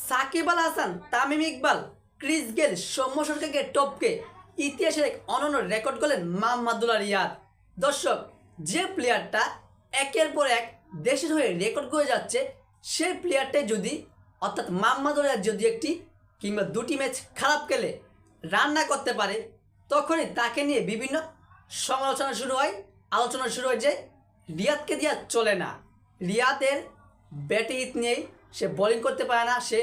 Shakib Al Hasan, Tamim Iqbal, Chris Gayle, Soumya সরকারকে টপকে ইতিহাসের এক অনন্য রেকর্ড করলেন মোহাম্মদুল্লাহ রিয়াদ। দর্শক, যে প্লেয়ারটা একের পর এক দেশের হয়ে রেকর্ড করে যাচ্ছে, সেই প্লেয়ারটাই যদি অর্থাৎ মোহাম্মদুল্লাহ রিয়াদ যদি একটি কিংবা দুটি ম্যাচ খারাপ খেলে রান না করতে পারে, তখনই তাকে নিয়ে বিভিন্ন সমালোচনা শুরু হয়, আলোচনা শুরু হয় যে রিয়াদকে দিয়া চলে না, রিয়াদের ব্যাটে হিট নেই, সে বোলিং করতে পারে না, সে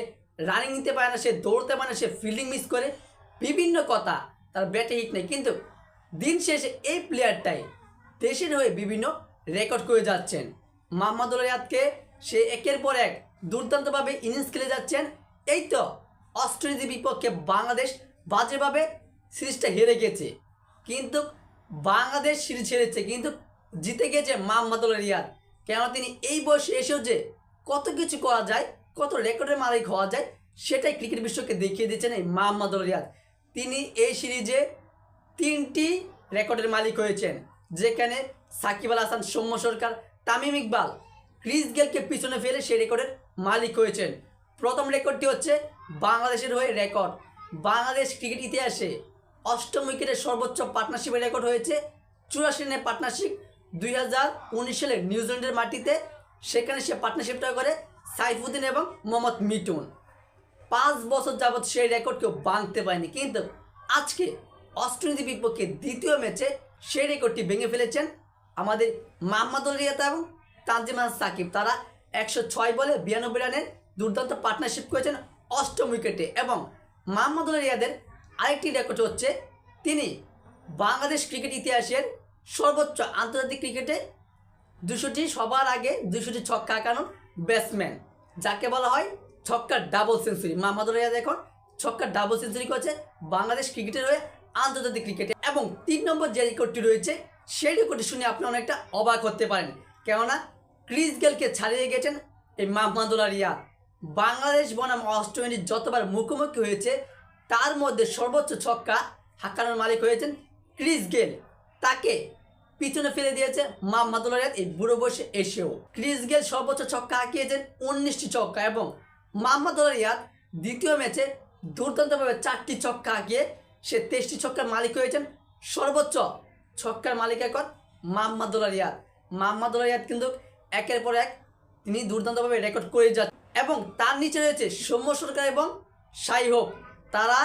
রানিং নিতে পারে না, সে দৌড়তে পারে না, সে ফিল্ডিং মিস করে, বিভিন্ন কথা, তার ব্যাটে হিট নেই। কিন্তু দিন শেষে এই প্লেয়ারটাই দেশের হয়ে বিভিন্ন রেকর্ড করে যাচ্ছেন। মোহাম্মদুল্লাহ রিয়াদকে সে একের পর এক দুর্দান্তভাবে ইনিংস খেলে যাচ্ছেন। এই তো অস্ট্রেলিয়ার বিপক্ষে বাংলাদেশ বাজেভাবে সিরিজটা হেরে গেছে, কিন্তু বাংলাদেশ সিরিজ হেরেছে কিন্তু জিতে গেছে মোহাম্মদুল্লাহ রিয়াদ। কেন তিনি এই বয়সে এসেও যে কত কিছু করা যায়, কত রেকর্ডের মালিক হওয়া যায়, সেটাই ক্রিকেট বিশ্বকে দেখিয়ে দিচ্ছেন এই মোহাম্মদুল্লাহ রিয়াদ। তিনি এই সিরিজে 3টি রেকর্ডের মালিক হয়েছেন, যেখানে সাকিব আল হাসান, সৌম্য সরকার, তামিম ইকবাল, ক্রিস গেলকে পিছনে ফেলে সেই রেকর্ডের মালিক হয়েছেন। প্রথম রেকর্ডটি হচ্ছে বাংলাদেশের হয়ে রেকর্ড। বাংলাদেশ ক্রিকেট ইতিহাসে 8ম উইকেটের সর্বোচ্চ পার্টনারশিপের রেকর্ড হয়েছে 84 রানের পার্টনারশিপ 2019 সালে নিউজিল্যান্ডের মাটিতে। সেখানে সে পার্টনারশিপটা করে সাইফুদ্দিন এবং মোহাম্মদ মিটুন। 5 বছর যাবৎ সেই রেকর্ড কেউ ভাঙতে পারেনি, কিন্তু আজকে অস্ট্রেলিয়ার বিপক্ষে দ্বিতীয় ম্যাচে সেই রেকর্ডটি ভেঙে ফেলেছেন আমাদের মোহাম্মদুল্লাহ রিয়াদ এবং তানজিম হাসান সাকিব। তারা 106 বলে 92 রানের দুর্দান্ত পার্টনারশিপ করেছেন 8ম উইকেটে। এবং মোহাম্মদুল্লাহ রিয়াদের আরেকটি রেকর্ড হচ্ছে, তিনি বাংলাদেশ ক্রিকেট ইতিহাসের সর্বোচ্চ আন্তর্জাতিক ক্রিকেটে 200টি, সবার আগে 200টি ছক্কা হাঁকানো ব্যাটসম্যান, যাকে বলা হয় ছক্কার ডাবল সেঞ্চুরি। মোহাম্মদুল্লাহ রিয়াদ এখন ছক্কার ডাবল সেঞ্চুরি করেছে বাংলাদেশ ক্রিকেটের হয়ে আন্তর্জাতিক ক্রিকেটে। এবং 3 নম্বর যে রেকর্ডটি রয়েছে, সেই রেকর্ডটি শুনে আপনি অনেকটা অবাক হতে পারেন, কেননা ক্রিস গেলকে ছাড়িয়ে গেছেন এই মোহাম্মদুল্লাহ রিয়াদ। বাংলাদেশ বনাম অস্ট্রেলিয়া যতবার মুখোমুখি হয়েছে, তার মধ্যে সর্বোচ্চ ছক্কা হাঁকানোর মালিক হয়েছেন ক্রিস গেল। তাকে পিছনে ফেলে দিয়েছে মোহাম্মদুল্লাহ রিয়াদ এই বুড়ো বয়সে এসেও। ক্রিস গেল সর্বোচ্চ ছক্কা হাঁকিয়েছেন 19টি ছক্কা, এবং মোহাম্মদুল্লাহ রিয়াদ দ্বিতীয় ম্যাচে দুর্দান্তভাবে 4টি ছক্কা হাঁকিয়ে সে 23টি ছক্কার মালিক হয়েছেন। সর্বোচ্চ ছক্কার মালিক এখন মোহাম্মদুল্লাহ রিয়াদ। মোহাম্মদুল্লাহ রিয়াদ কিন্তু একের পর এক তিনি দুর্দান্তভাবে রেকর্ড করে যাচ্ছেন। এবং তার নিচে রয়েছে সৌম্য সরকার এবং শাই হোপ, তারা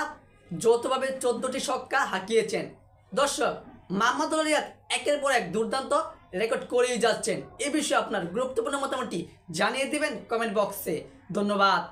যৌথভাবে 14টি ছক্কা হাঁকিয়েছেন। দর্শক, মোহাম্মদুল্লাহ রিয়াদ একের পর এক দুর্দান্ত রেকর্ড করেই যাচ্ছেন। এ বিষয়ে আপনার গুরুত্বপূর্ণ মতামতটি জানিয়ে দিবেন কমেন্ট বক্সে। ধন্যবাদ।